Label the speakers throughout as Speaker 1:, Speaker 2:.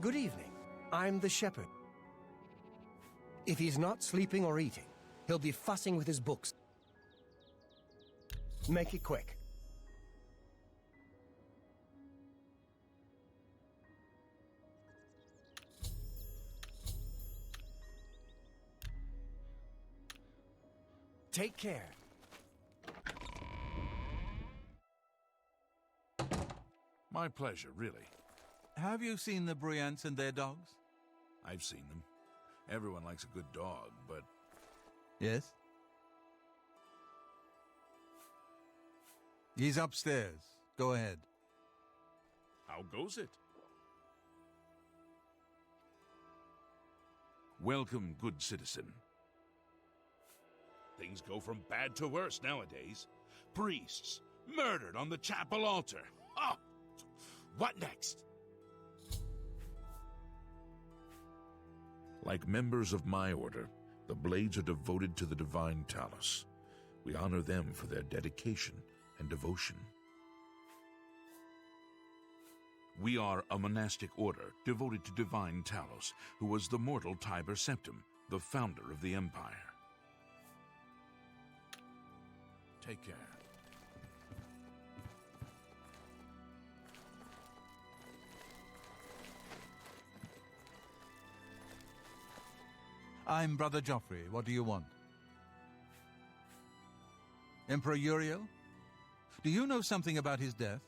Speaker 1: Good evening. I'm the shepherd. If he's not sleeping or eating, he'll be fussing with his books. Make it quick. Take care.
Speaker 2: My pleasure, really.
Speaker 3: Have you seen the Bruyants and their dogs?
Speaker 2: I've seen them. Everyone likes a good dog, but...
Speaker 3: Yes? He's upstairs. Go ahead.
Speaker 2: How goes it? Welcome, good citizen. Things go from bad to worse nowadays. Priests murdered on the chapel altar. Oh! What next? Like members of my order, the Blades are devoted to the divine Talos. We honor them for their dedication and devotion. We are a monastic order devoted to divine Talos, who was the mortal Tiber Septim, the founder of the Empire. Take care.
Speaker 3: I'm Brother Joffrey. What do you want? Emperor Uriel? Do you know something about his death?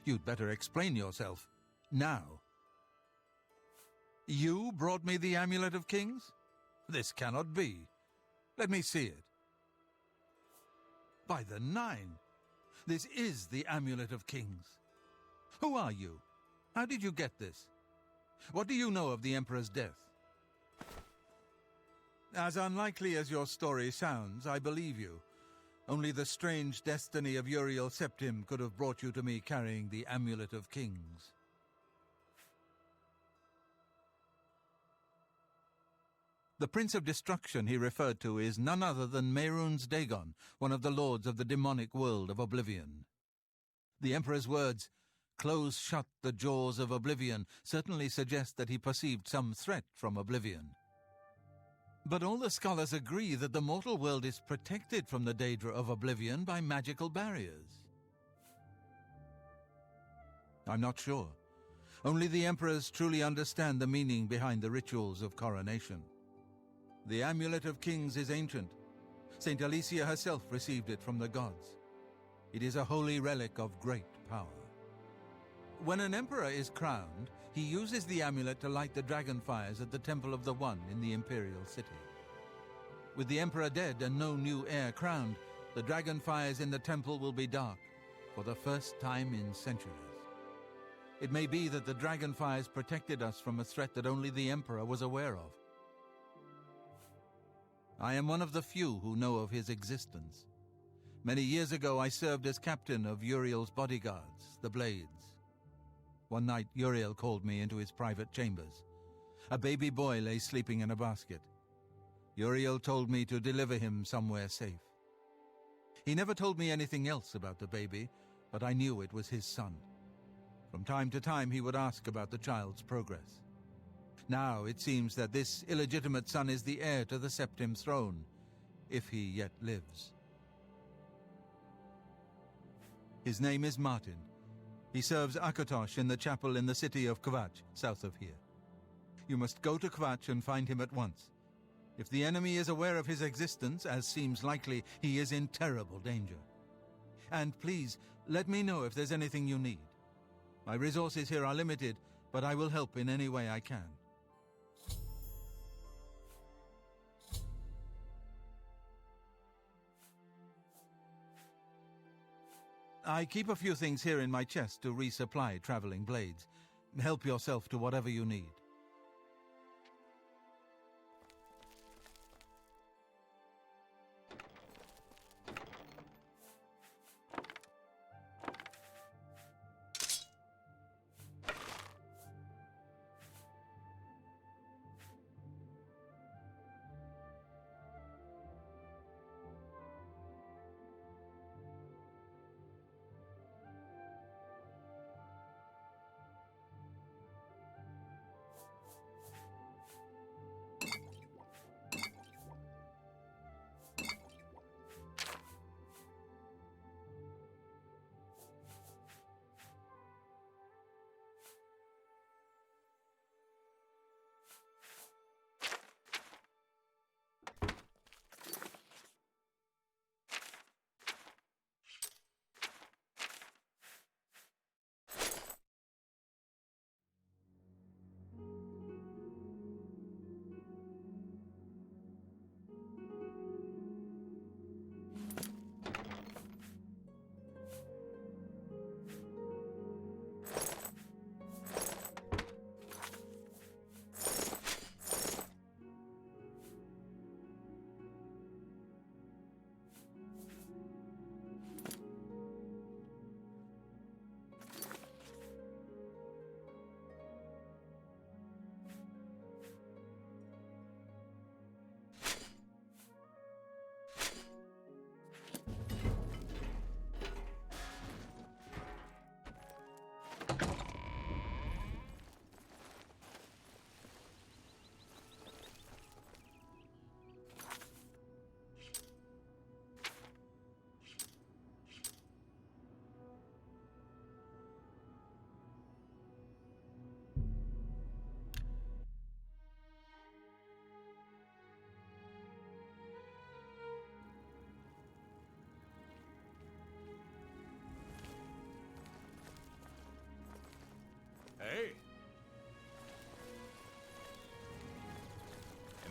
Speaker 3: You'd better explain yourself. Now. You brought me the Amulet of Kings? This cannot be. Let me see it. By the Nine! This is the Amulet of Kings. Who are you? How did you get this? What do you know of the Emperor's death? As unlikely as your story sounds, I believe you. Only the strange destiny of Uriel Septim could have brought you to me carrying the Amulet of Kings. The Prince of Destruction he referred to is none other than Mehrunes Dagon, one of the lords of the demonic world of Oblivion. The Emperor's words, "Close shut the jaws of Oblivion," certainly suggest that he perceived some threat from Oblivion. But all the scholars agree that the mortal world is protected from the Daedra of Oblivion by magical barriers. I'm not sure. Only the emperors truly understand the meaning behind the rituals of coronation. The Amulet of Kings is ancient. Saint Alicia herself received it from the gods. It is a holy relic of great power. When an emperor is crowned, he uses the amulet to light the dragon fires at the Temple of the One in the imperial city. With the emperor dead and no new heir crowned, the dragon fires in the temple will be dark, for the first time in centuries. It may be that the dragon fires protected us from a threat that only the emperor was aware of. I am one of the few who know of his existence. Many years ago I served as captain of Uriel's bodyguards, the Blades. One night, Uriel called me into his private chambers. A baby boy lay sleeping in a basket. Uriel told me to deliver him somewhere safe. He never told me anything else about the baby, but I knew it was his son. From time to time, he would ask about the child's progress. Now it seems that this illegitimate son is the heir to the Septim throne, if he yet lives. His name is Martin. He serves Akatosh in the chapel in the city of Kvatch, south of here. You must go to Kvatch and find him at once. If the enemy is aware of his existence, as seems likely, he is in terrible danger. And please, let me know if there's anything you need. My resources here are limited, but I will help in any way I can. I keep a few things here in my chest to resupply traveling blades. Help yourself to whatever you need.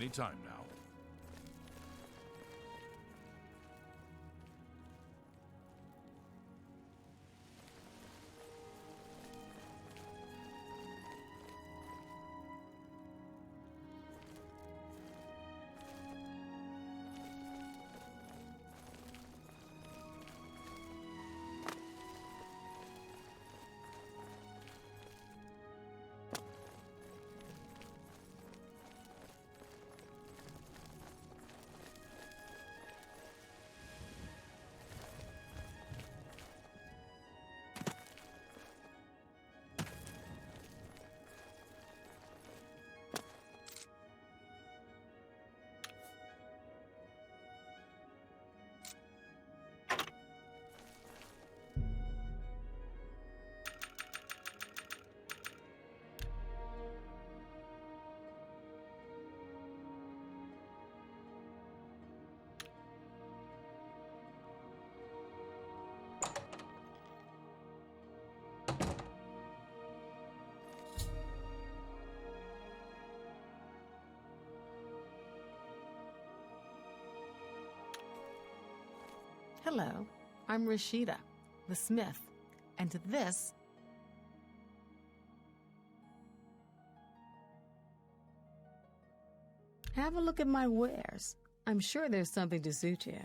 Speaker 2: Any time now.
Speaker 4: Hello, I'm Rashida, the smith, and this... Have a look at my wares. I'm sure there's something to suit you.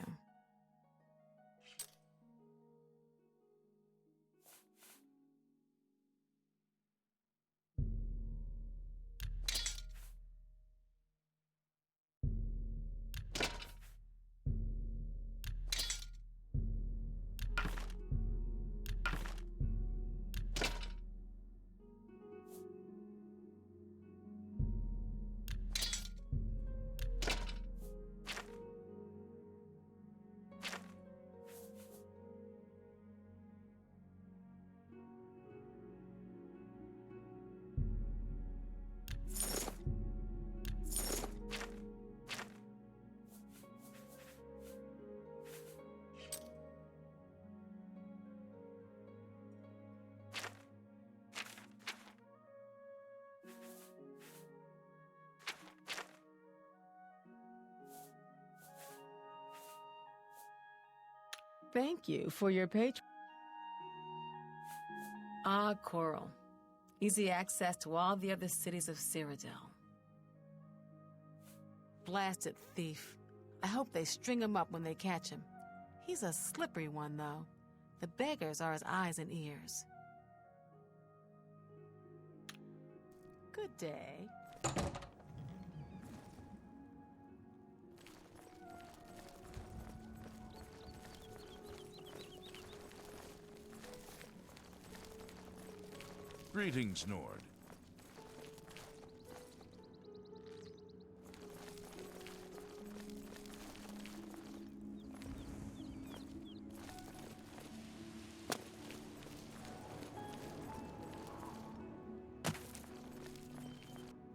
Speaker 4: Thank you for your patron. Ah, Coral. Easy access to all the other cities of Cyrodiil. Blasted thief. I hope they string him up when they catch him. He's a slippery one, though. The beggars are his eyes and ears. Good day.
Speaker 2: Greetings, Nord.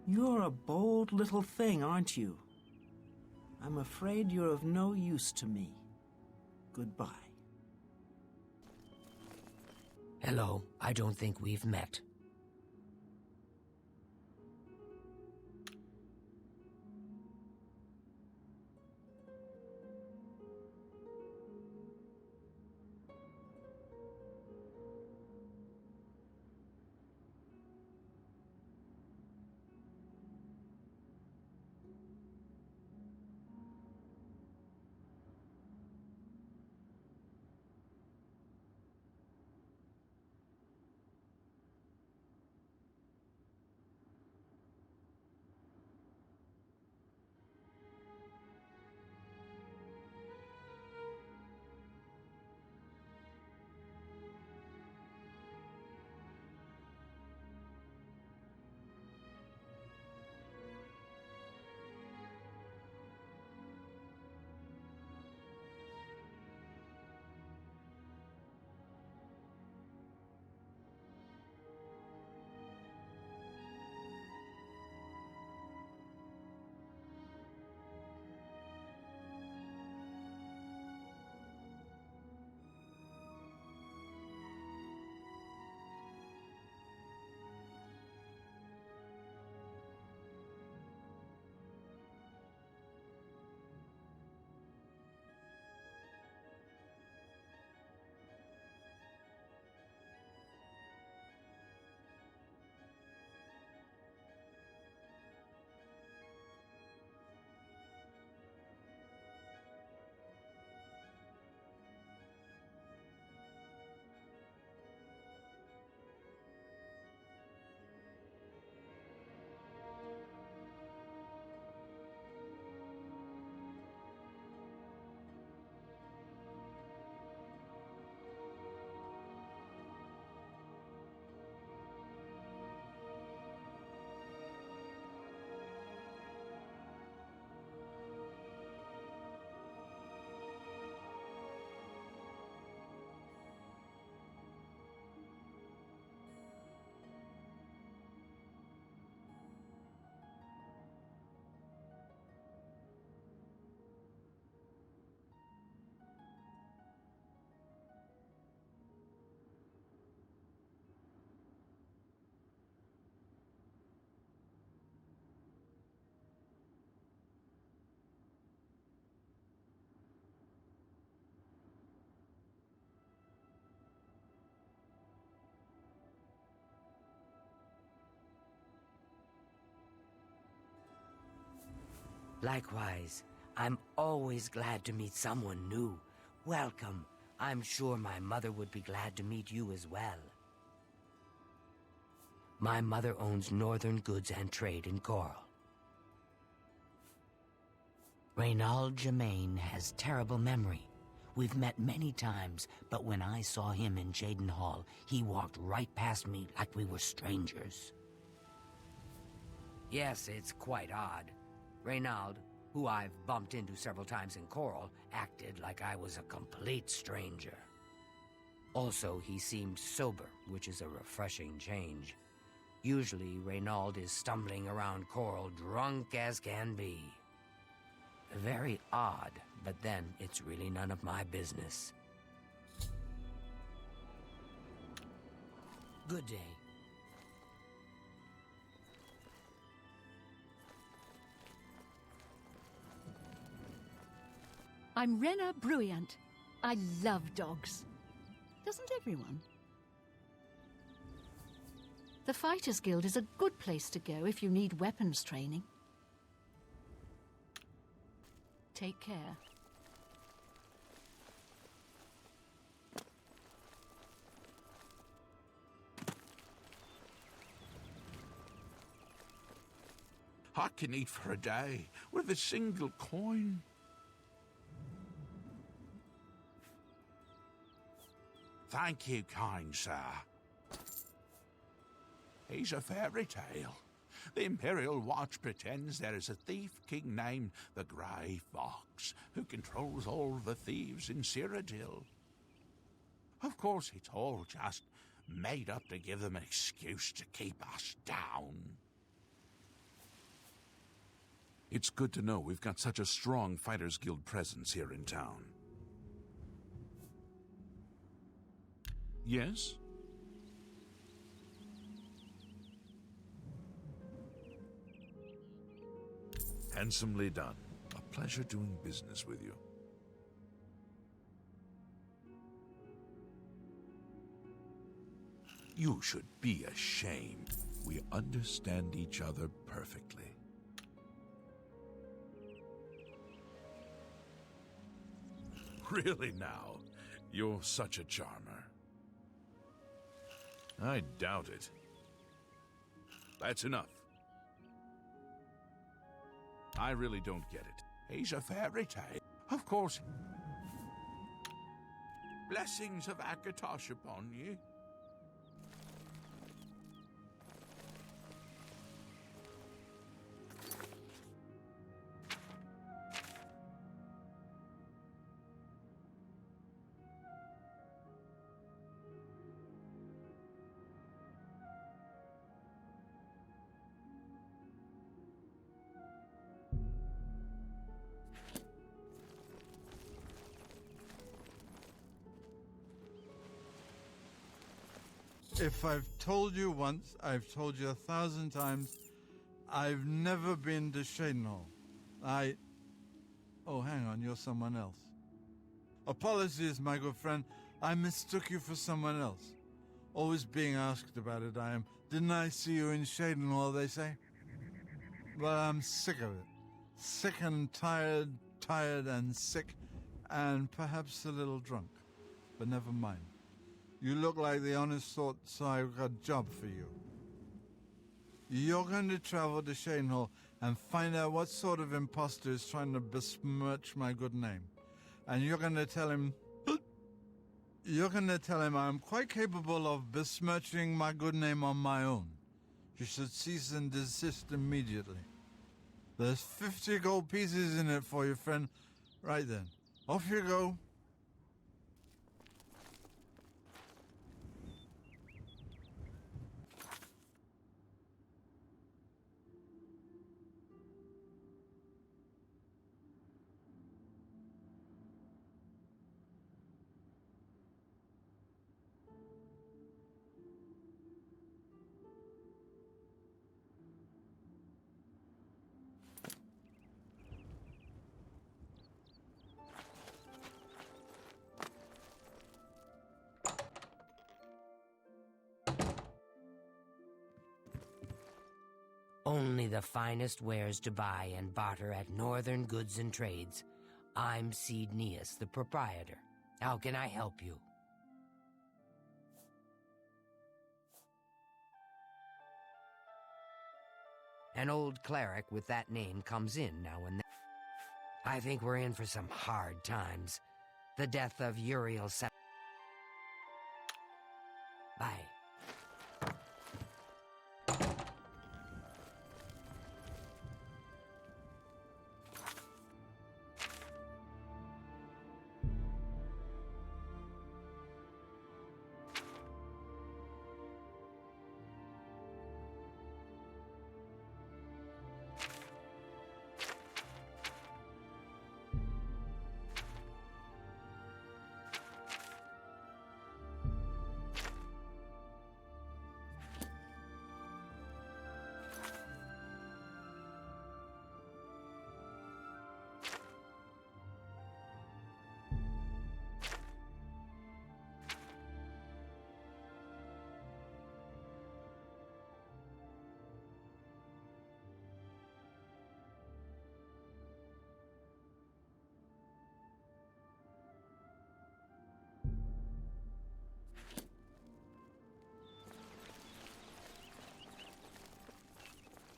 Speaker 5: You're a bold little thing, aren't you? I'm afraid you're of no use to me. Goodbye.
Speaker 6: Hello, I don't think we've met. Likewise, I'm always glad to meet someone new. Welcome. I'm sure my mother would be glad to meet you as well. My mother owns Northern Goods and Trade in Coral. Reynald Germain has terrible memory. We've met many times, but when I saw him in Jaden Hall, he walked right past me like we were strangers. Yes, it's quite odd. Reynald, who I've bumped into several times in Coral, acted like I was a complete stranger. Also, he seemed sober, which is a refreshing change. Usually, Reynald is stumbling around Coral drunk as can be. Very odd, but then it's really none of my business. Good day.
Speaker 7: I'm Rena Bruyant. I love dogs. Doesn't everyone? The Fighters Guild is a good place to go if you need weapons training. Take care.
Speaker 2: I can eat for a day with a single coin. Thank you, kind sir. He's a fairy tale. The Imperial Watch pretends there is a thief king named the Grey Fox who controls all the thieves in Cyrodiil. Of course, it's all just made up to give them an excuse to keep us down. It's good to know we've got such a strong Fighters Guild presence here in town. Yes? Handsomely done. A pleasure doing business with you. You should be ashamed. We understand each other perfectly. Really now? You're such a charmer. I doubt it. That's enough. I really don't get it.
Speaker 1: He's a fairy tale. Of course. Blessings of Akatosh upon you.
Speaker 3: If I've told you once, I've told you 1,000 times, I've never been to Shadenhall. Oh, hang on, you're someone else. Apologies, my good friend. I mistook you for someone else. Always being asked about it, I am. Didn't I see you in Shadenhall, they say? Well, I'm sick of it. Sick and tired and sick, and perhaps a little drunk. But never mind. You look like the honest sort, so I've got a job for you. You're going to travel to Shadenhall and find out what sort of imposter is trying to besmirch my good name. And you're going to tell him... I'm quite capable of besmirching my good name on my own. You should cease and desist immediately. There's 50 gold pieces in it for you, friend. Right then. Off you go.
Speaker 6: Only the finest wares to buy and barter at Northern Goods and Trades. I'm Cedneus, the proprietor. How can I help you? An old cleric with that name comes in now and then. I think we're in for some hard times. The death of Uriel Bye.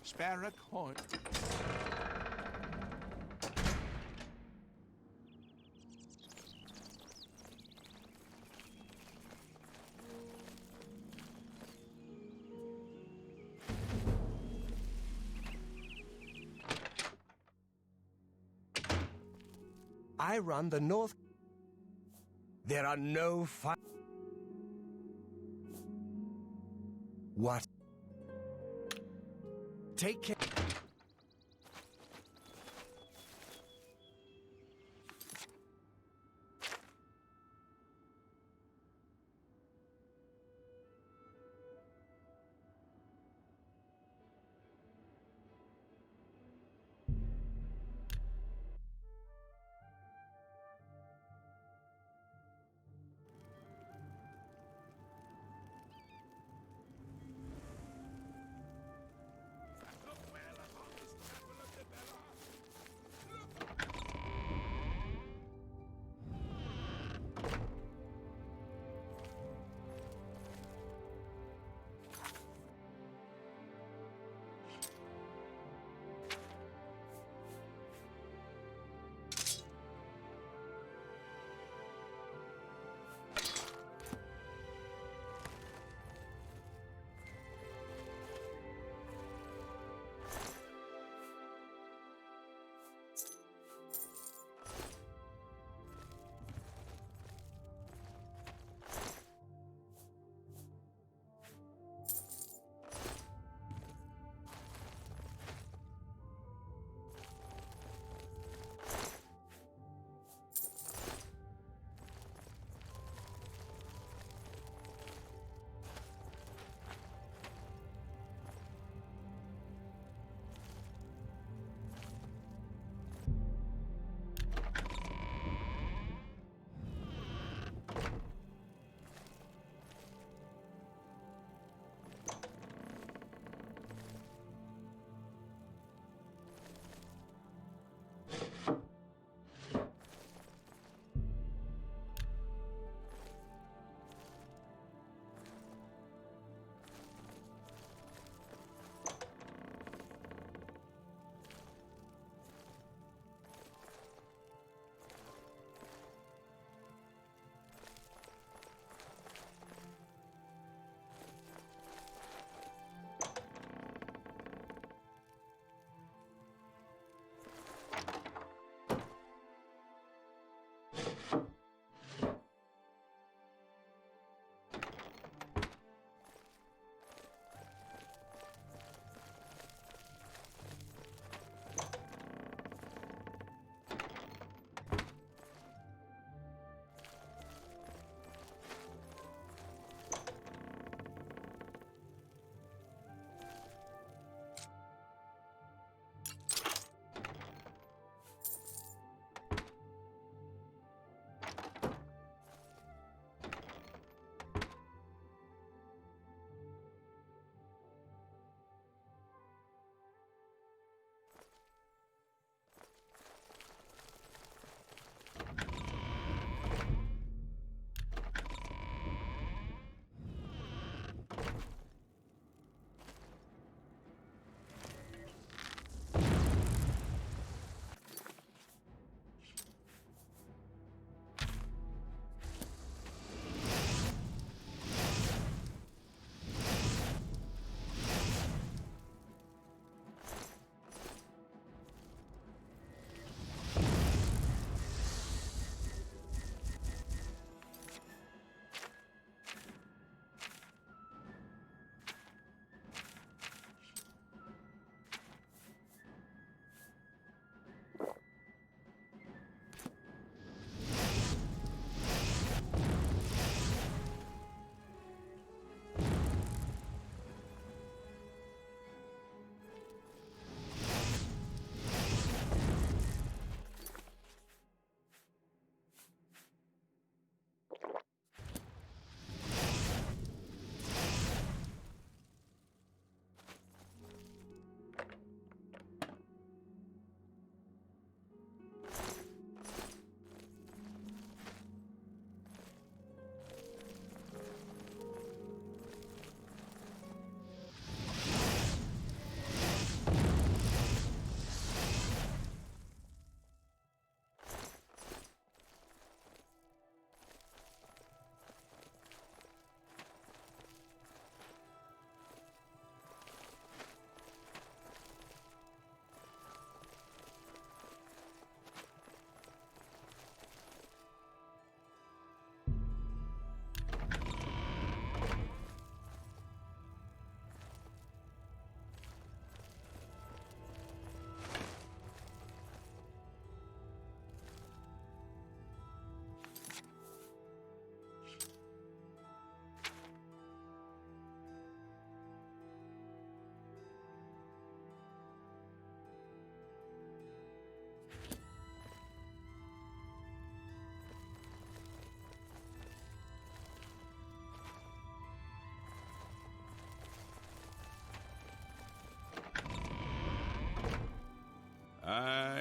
Speaker 2: Spare a coin.
Speaker 1: I run the North. There are no What? Take care.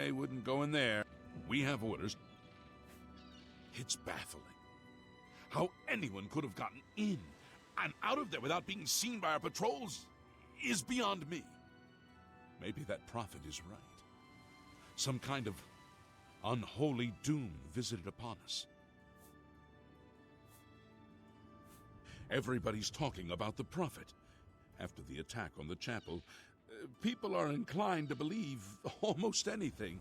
Speaker 8: I wouldn't go in there. We have orders. It's baffling. How anyone could have gotten in and out of there without being seen by our patrols is beyond me. Maybe that prophet is right. Some kind of unholy doom visited upon us. Everybody's talking about the prophet. After the attack on the chapel, people are inclined to believe almost anything.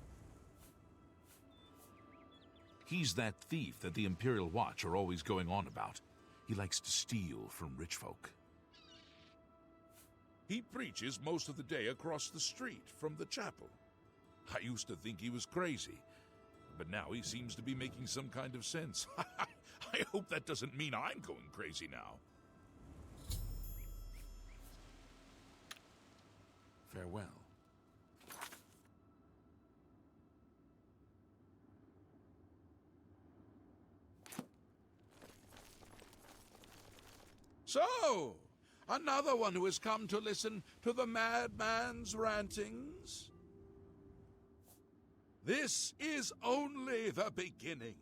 Speaker 2: He's that thief that the Imperial Watch are always going on about. He likes to steal from rich folk.
Speaker 8: He preaches most of the day across the street from the chapel. I used to think he was crazy, but now he seems to be making some kind of sense. I hope that doesn't mean I'm going crazy now.
Speaker 2: Farewell.
Speaker 8: So, another one who has come to listen to the madman's rantings? This is only the beginning.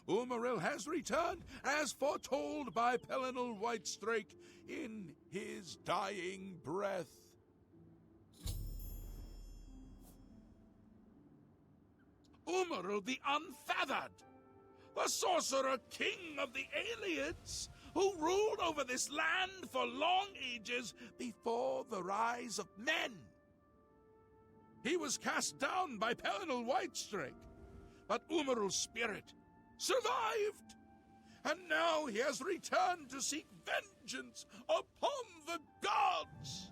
Speaker 8: Umaril has returned, as foretold by Pelinal Whitestrake in his dying breath. Umaril the Unfeathered, the sorcerer king of the Aliens, who ruled over this land for long ages before the rise of men. He was cast down by Pelinal Whitestrake, but Umaril's spirit survived, and now he has returned to seek vengeance upon the gods.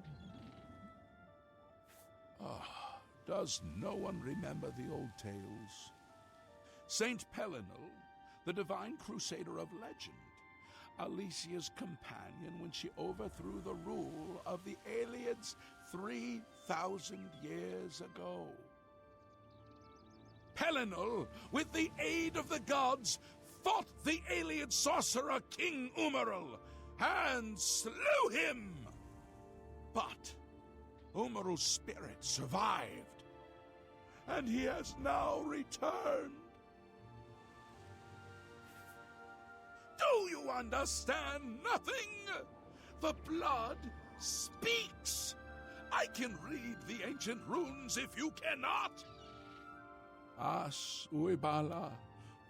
Speaker 8: Does no one remember the old tales? Saint Pelinal, the divine crusader of legend, Alicia's companion when she overthrew the rule of the aliens 3,000 years ago. Pelinal, with the aid of the gods, fought the alien sorcerer King Umaril and slew him. But Umaril's spirit survived, and he has now returned. Do you understand nothing? The blood speaks. I can read the ancient runes if you cannot. As uibala,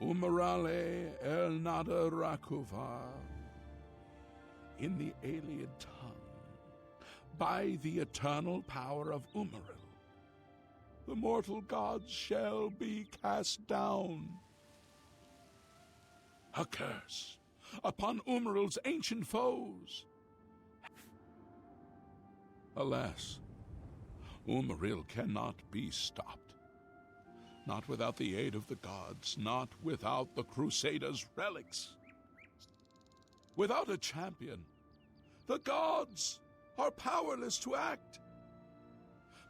Speaker 8: umarale el nada rakuva. In the alien tongue, by the eternal power of Umaril, the mortal gods shall be cast down. A curse upon Umaril's ancient foes. Alas, Umaril cannot be stopped. Not without the aid of the gods, not without the Crusaders' relics. Without a champion, the gods are powerless to act.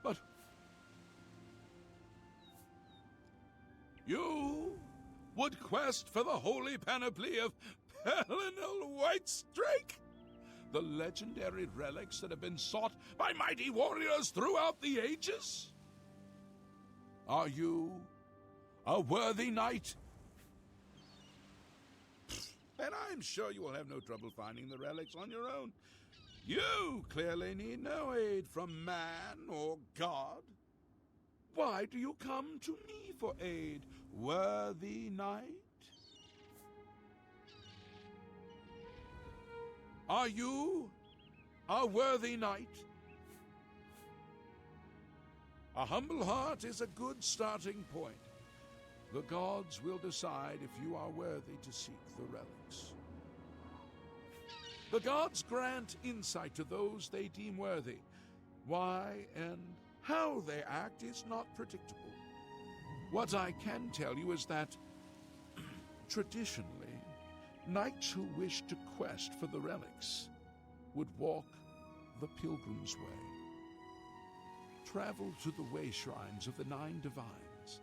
Speaker 8: But you would quest for the holy panoply of Pelinal Whitestrake, the legendary relics that have been sought by mighty warriors throughout the ages? Are you a worthy knight? And I'm sure you will have no trouble finding the relics on your own. You clearly need no aid from man or God. Why do you come to me for aid, worthy knight? Are you a worthy knight? A humble heart is a good starting point. The gods will decide if you are worthy to seek the relics. The gods grant insight to those they deem worthy. Why and how they act is not predictable. What I can tell you is that, traditionally, knights who wish to quest for the relics would walk the pilgrim's way. Travel to the way shrines of the 9 divines.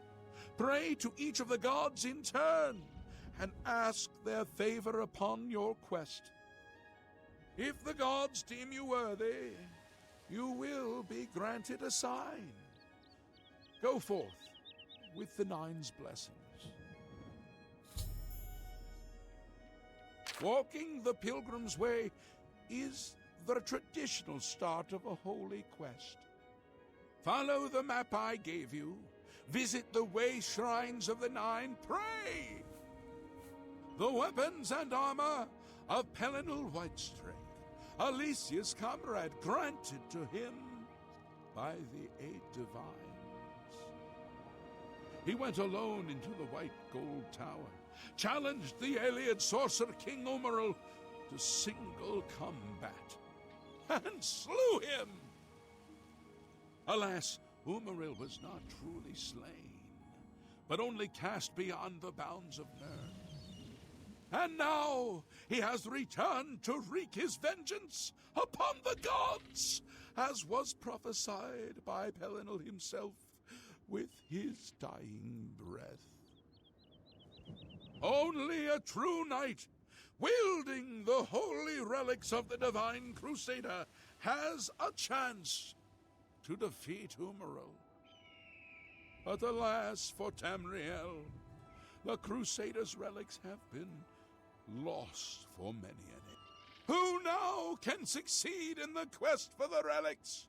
Speaker 8: Pray to each of the gods in turn, and ask their favor upon your quest. If the gods deem you worthy, you will be granted a sign. Go forth with the Nine's blessings. Walking the Pilgrim's Way is the traditional start of a holy quest. Follow the map I gave you, visit the way shrines of the Nine, pray! The weapons and armor of Pelinal Whitestrake, Alicia's comrade, granted to him by the Eight Divines. He went alone into the White Gold Tower, challenged the Ayleid sorcerer King Umaril to single combat, and slew him. Alas, Umaril was not truly slain, but only cast beyond the bounds of Nirn. And now he has returned to wreak his vengeance upon the gods, as was prophesied by Pelinal himself with his dying breath. Only a true knight, wielding the holy relics of the Divine Crusader, has a chance to defeat Umaril. But alas for Tamriel, the Crusader's relics have been lost for many an age. Who now can succeed in the quest for the relics?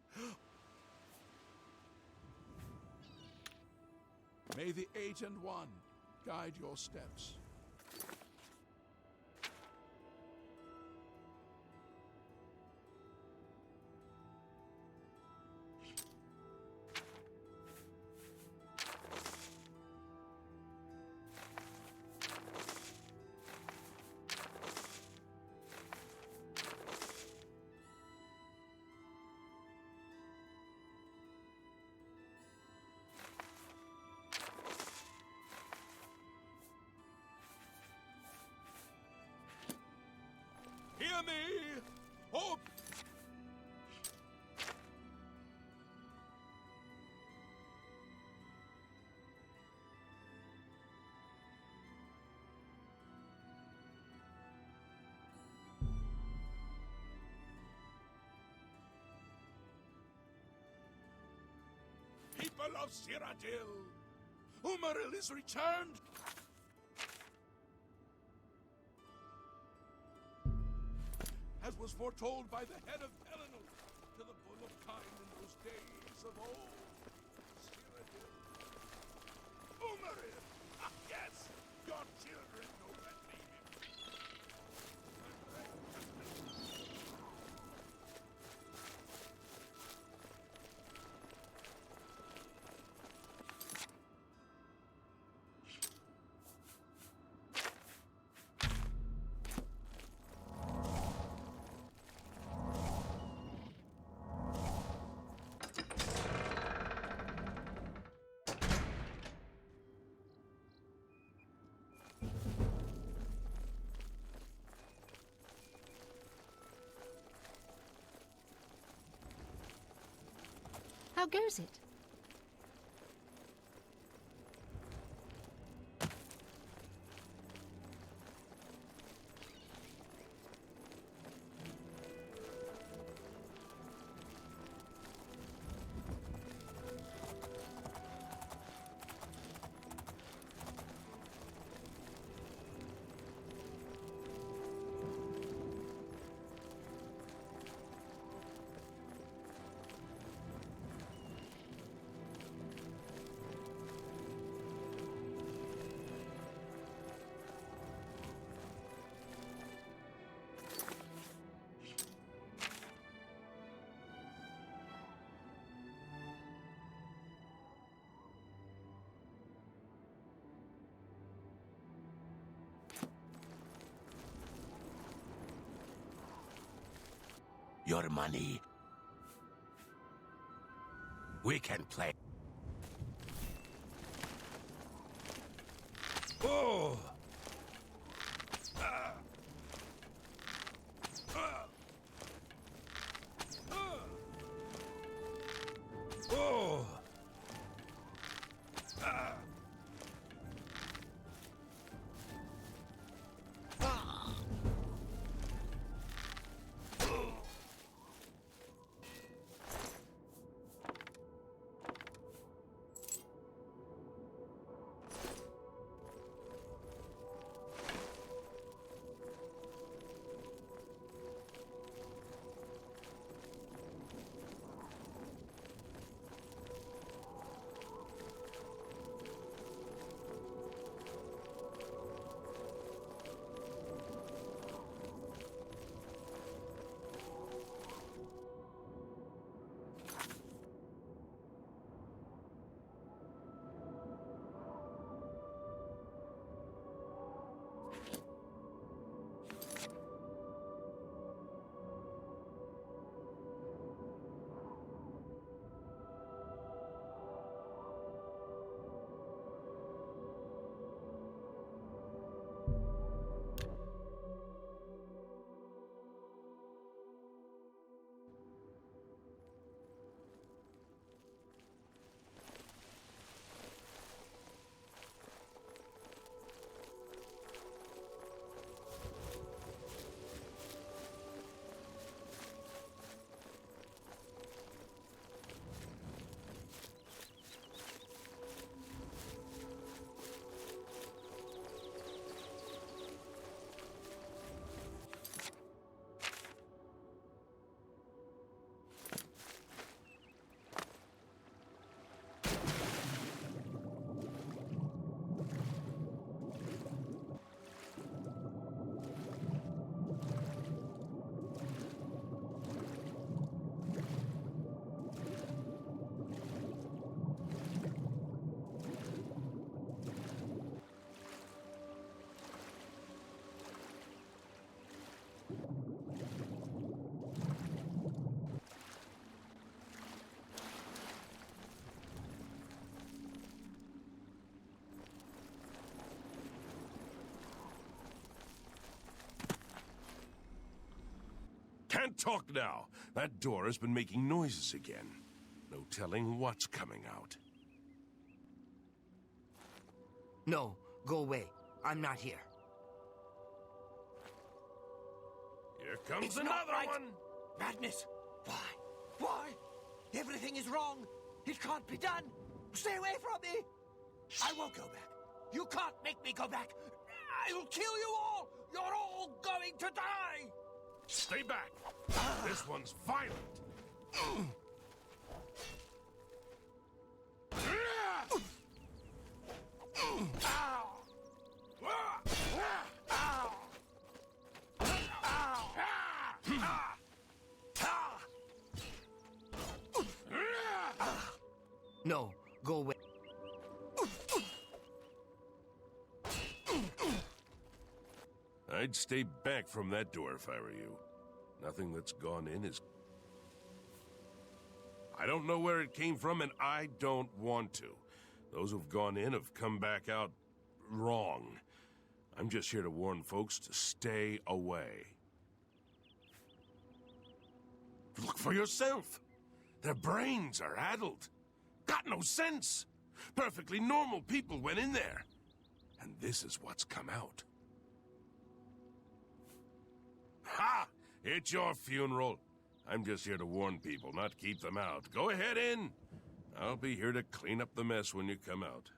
Speaker 8: May the 8 and 1 guide your steps. Hear me! Oh! People of Cyrodiil, Umaril is returned! As was foretold by the head of Pelinal to the Bull of Kine in those days of old. Cyrodiil. Umaril! Ah, yes! Your children know that name.
Speaker 7: How goes it?
Speaker 9: Your money. We can play. Oh! Oh!
Speaker 10: can't talk now. That door has been making noises again. No telling what's coming out.
Speaker 6: No, go away. I'm not here.
Speaker 10: Here comes
Speaker 9: It's
Speaker 10: another
Speaker 9: not right.
Speaker 10: one!
Speaker 9: Madness! Why? Why? Everything is wrong. It can't be done. Stay away from me. I won't go back. You can't make me go back. I'll kill you all. You're all going to die.
Speaker 10: Stay back! This one's violent!
Speaker 6: No, go away.
Speaker 10: I'd stay back from that door if I were you. Nothing that's gone in is... I don't know where it came from, and I don't want to. Those who've gone in have come back out wrong. I'm just here to warn folks to stay away. Look for yourself. Their brains are addled. Got no sense. Perfectly normal people went in there. And this is what's come out. Ha! It's your funeral. I'm just here to warn people, not keep them out. Go ahead in. I'll be here to clean up the mess when you come out.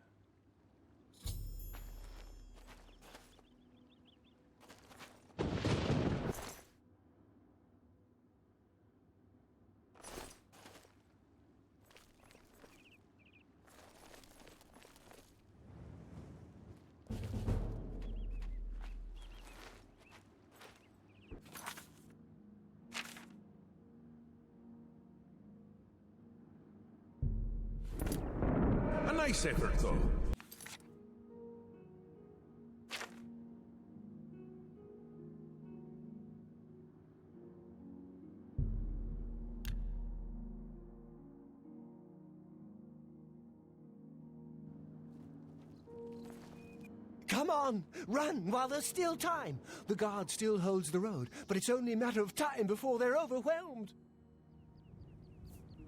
Speaker 8: A nice effort, though.
Speaker 1: Come on, run while there's still time. The guard still holds the road, but it's only a matter of time before they're overwhelmed.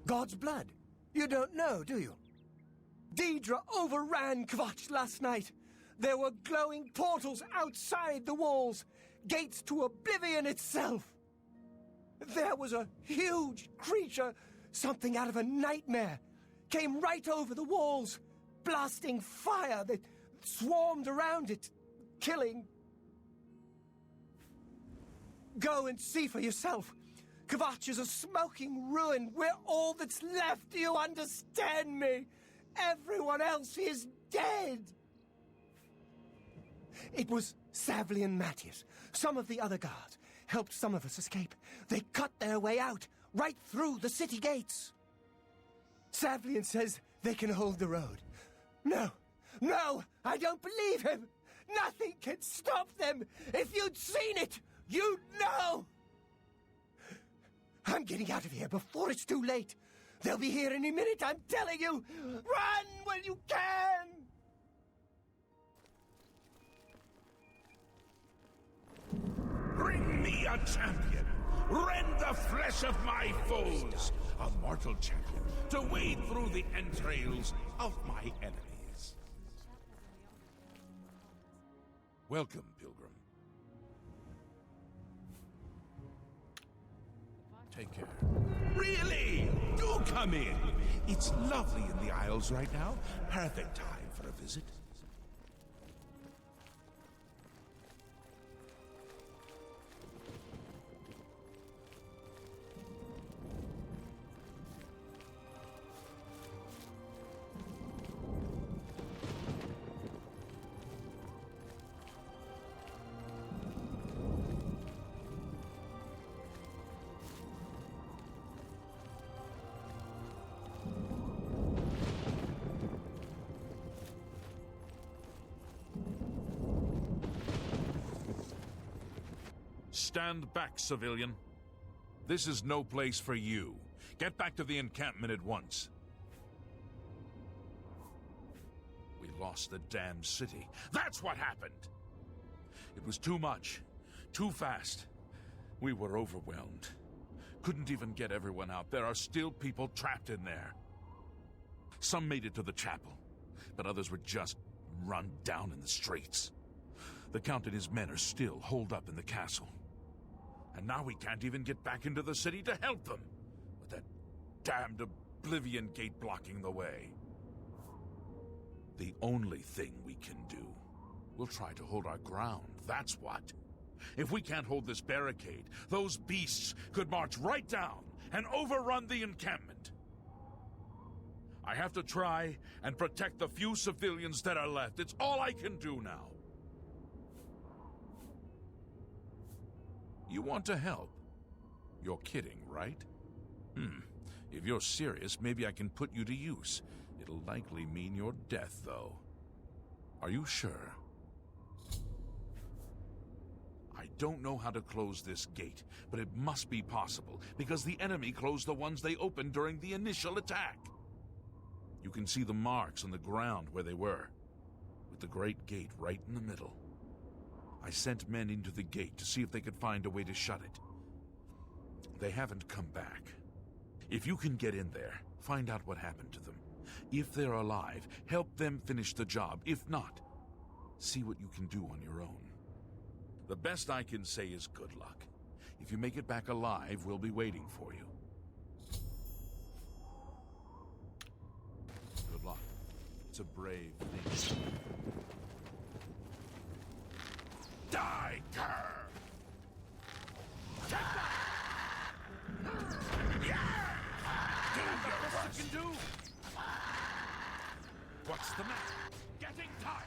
Speaker 1: God's blood. You don't know, do you? Deidre overran Kvatch last night. There were glowing portals outside the walls, gates to Oblivion itself. There was a huge creature, something out of a nightmare, came right over the walls, blasting fire that swarmed around it, killing. Go and see for yourself. Kvatch is a smoking ruin. We're all that's left. Do you understand me? Everyone else is dead. It was Savli and Matthias. Some of the other guards helped some of us escape. They cut their way out, right through the city gates. Savlian says they can hold the road. No, I don't believe him. Nothing can stop them. If you'd seen it, you'd know. I'm getting out of here before it's too late. They'll be here any minute, I'm telling you! Run when you can!
Speaker 8: Bring me a champion! Rend the flesh of my foes! A mortal champion to wade through the entrails of my enemies. Welcome, pilgrim. Take care. Really? Do come in. It's lovely in the Isles right now. Perfect time for a visit. Stand back, civilian. This is no place for you. Get back to the encampment at once. We lost the damned city. That's what happened! It was too much. Too fast. We were overwhelmed.
Speaker 2: Couldn't even get everyone out. There are still people trapped in there. Some made it to the chapel, but others were just run down in the streets. The Count and his men are still holed up in the castle. And now we can't even get back into the city to help them, with that damned Oblivion gate blocking the way. The only thing we can do, we'll try to hold our ground, that's what. If we can't hold this barricade, those beasts could march right down and overrun the encampment. I have to try and protect the few civilians that are left. It's all I can do now. You want to help? You're kidding, right? If you're serious, maybe I can put you to use. It'll likely mean your death, though. Are you sure? I don't know how to close this gate, but it must be possible, because the enemy closed the ones they opened during the initial attack. You can see the marks on the ground where they were, with the great gate right in the middle. I sent men into the gate to see if they could find a way to shut it. They haven't come back. If you can get in there, find out what happened to them. If they're alive, help them finish the job. If not, see what you can do on your own. The best I can say is good luck. If you make it back alive, we'll be waiting for you. Good luck. It's a brave thing. Die, cur! Take that! Do your best you can do! What's the matter? Getting tired?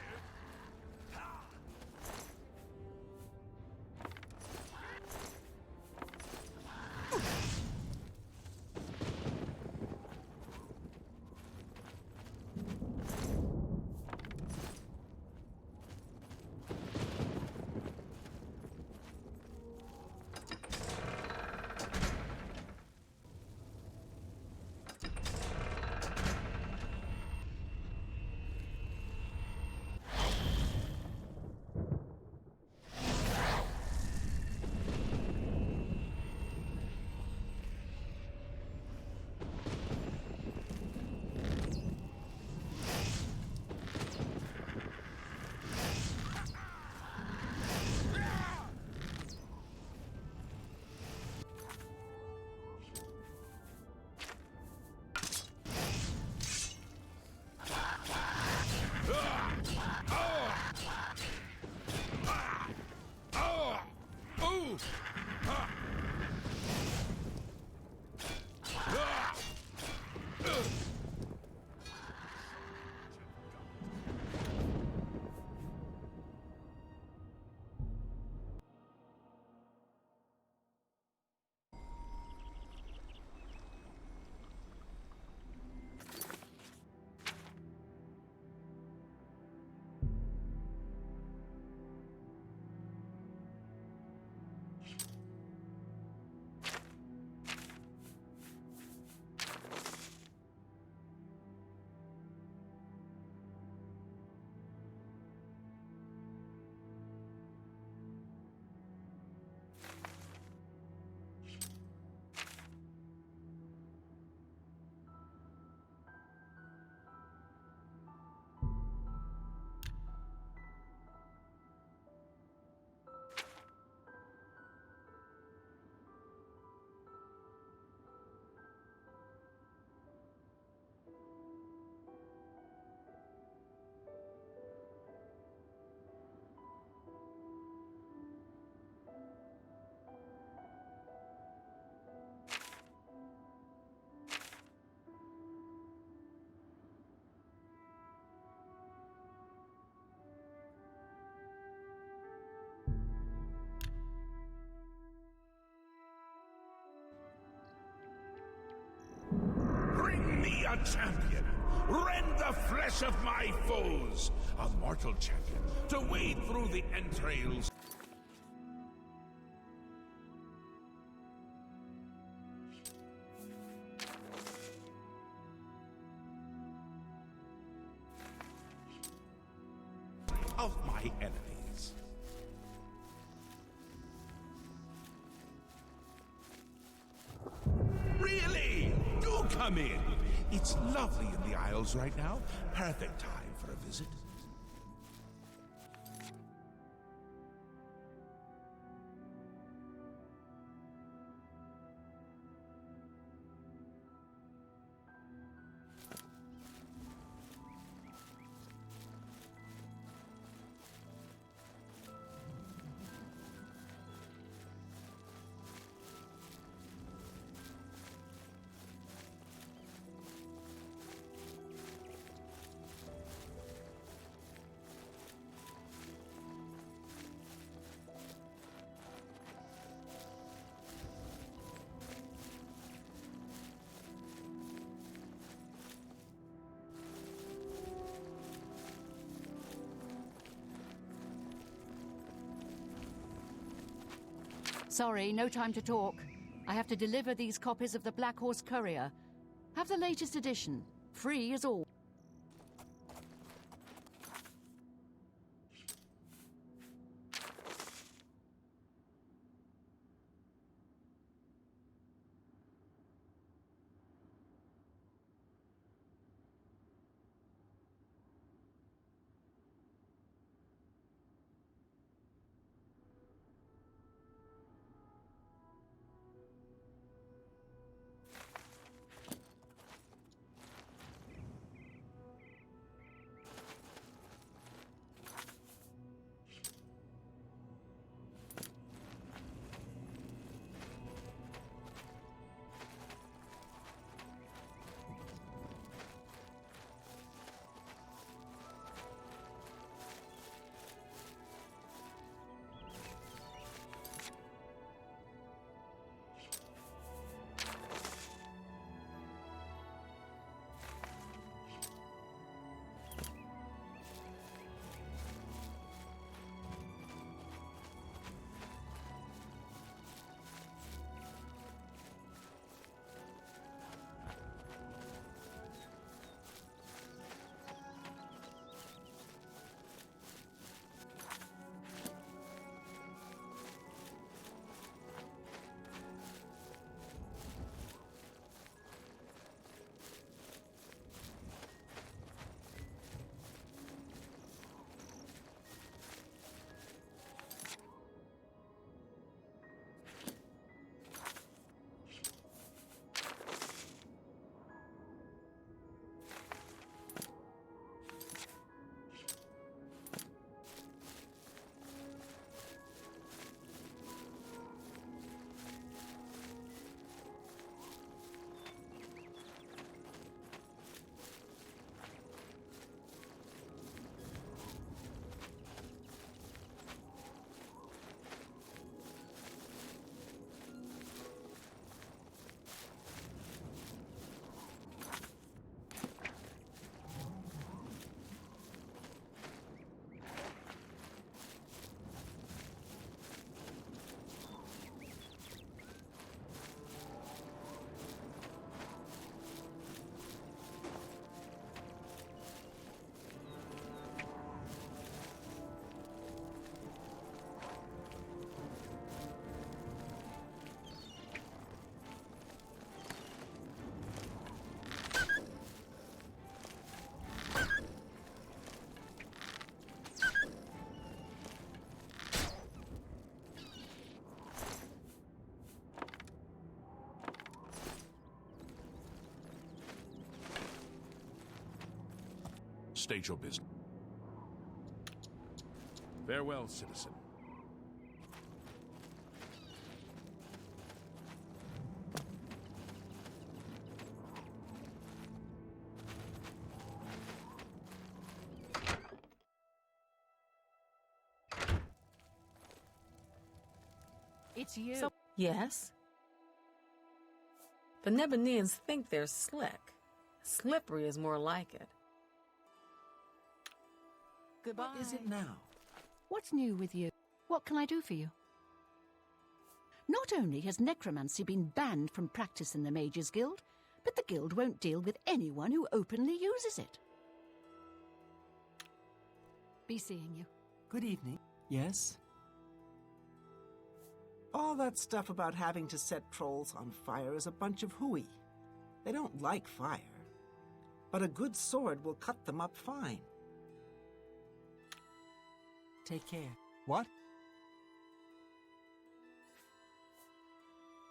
Speaker 2: Bring me a champion! Rend the flesh of my foes! A mortal champion to wade through the entrails. Of my enemies.
Speaker 8: come in. It's lovely in the Isles right now. Perfect time for a visit.
Speaker 7: Sorry, no time to talk. I have to deliver these copies of the Black Horse Courier. Have the latest edition. Free as all.
Speaker 8: State your business. Farewell, citizen.
Speaker 7: It's you.
Speaker 4: Yes? The Nebaneans think they're slick. Slippery is more like it. Goodbye.
Speaker 5: What is it now?
Speaker 7: What's new with you? What can I do for you? Not only has necromancy been banned from practice in the Mages Guild, but the guild won't deal with anyone who openly uses it. Be seeing you.
Speaker 5: Good evening. Yes? All that stuff about having to set trolls on fire is a bunch of hooey. They don't like fire, but a good sword will cut them up fine. Take care.
Speaker 3: What?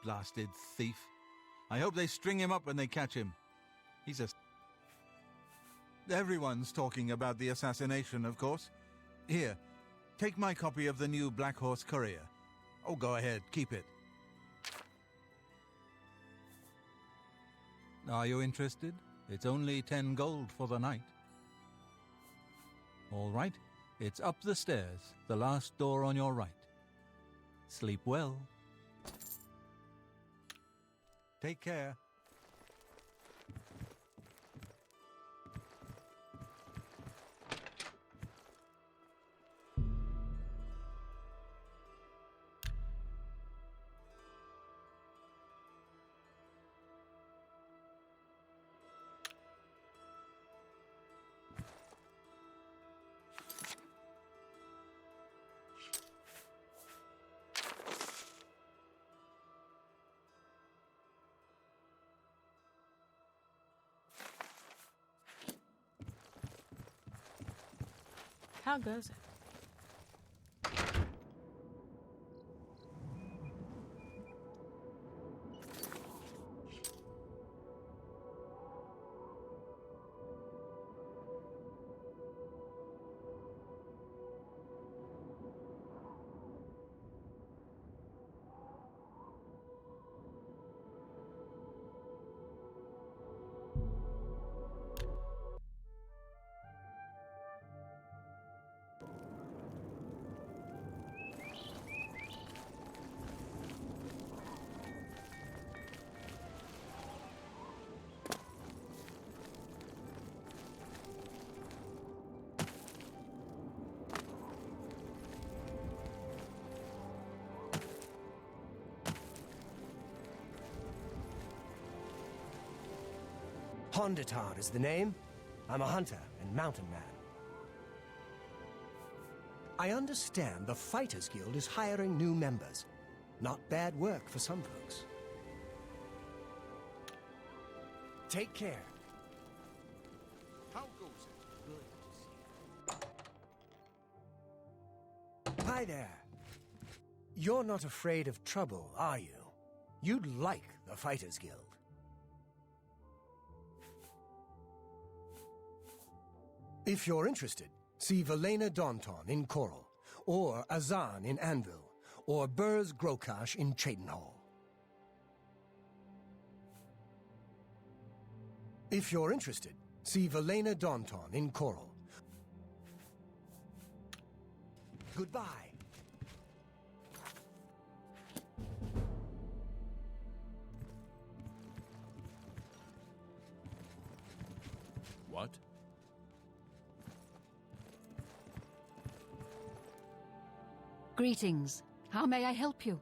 Speaker 3: Blasted thief. I hope they string him up when they catch him. He's a... Everyone's talking about the assassination, of course. Here, take my copy of the new Black Horse Courier. Oh, go ahead, keep it. Are you interested? It's only 10 gold for the night. All right, it's up the stairs, the last door on your right. Sleep well. Take care.
Speaker 4: How goes it?
Speaker 1: Hondatar is the name. I'm a hunter and mountain man. I understand the Fighters Guild is hiring new members. Not bad work for some folks. Take care.
Speaker 2: How goes it? Good.
Speaker 1: Hi there. You're not afraid of trouble, are you? You'd like the Fighters Guild. If you're interested, see Velena Daunton in Coral, or Azan in Anvil, or Burz Grokash in Cheydinhall. If you're interested, see Velena Daunton in Coral. Goodbye.
Speaker 2: What?
Speaker 7: Greetings. How may I help you?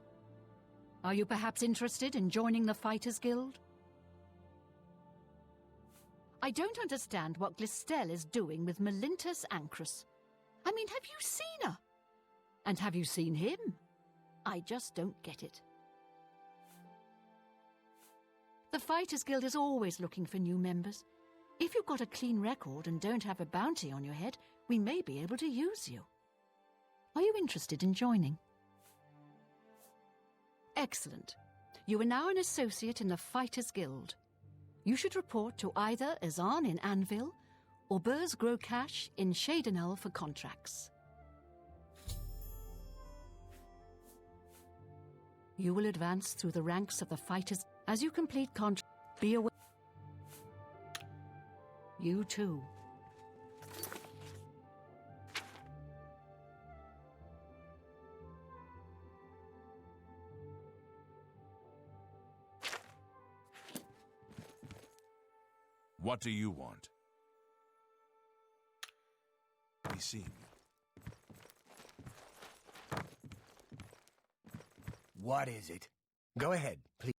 Speaker 7: Are you perhaps interested in joining the Fighters Guild? I don't understand what Glistel is doing with Melintus Ancrus. I mean, have you seen her? And have you seen him? I just don't get it. The Fighters Guild is always looking for new members. If you've got a clean record and don't have a bounty on your head, we may be able to use you. Are you interested in joining? Excellent. You are now an associate in the Fighters Guild. You should report to either Azan in Anvil or Burz Grokash in Cheydinhall for contracts. You will advance through the ranks of the Fighters as you complete contracts. Be aware. You too.
Speaker 2: What do you want? Be seen.
Speaker 1: What is it? Go ahead, please.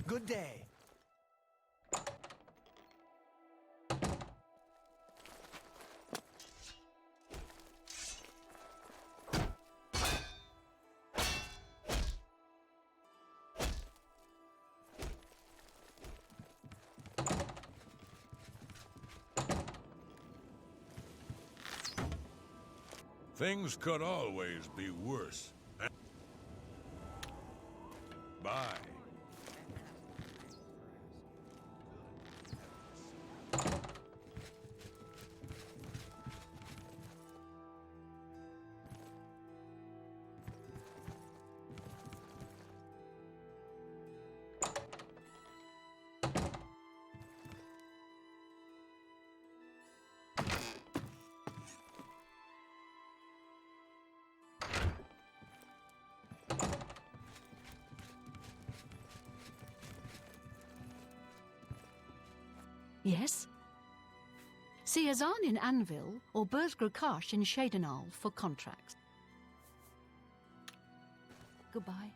Speaker 1: Good day.
Speaker 8: Things could always be worse. Bye.
Speaker 7: Yes? See Azan in Anvil or Burzgrakarsh in Shadenal for contracts. Goodbye.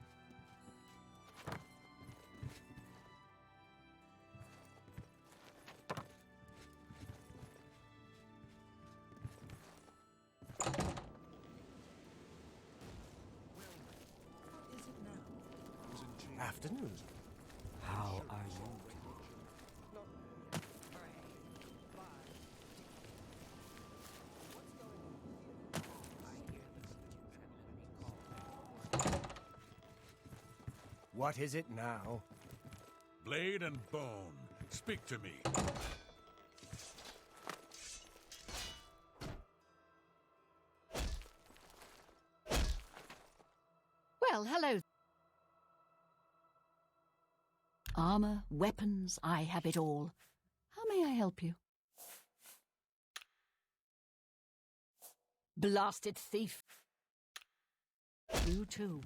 Speaker 1: Afternoon.
Speaker 6: How are you?
Speaker 1: What is it now?
Speaker 8: Blade and bone, speak to me.
Speaker 7: Well, hello. Armor, weapons, I have it all. How may I help you? Blasted thief. You too.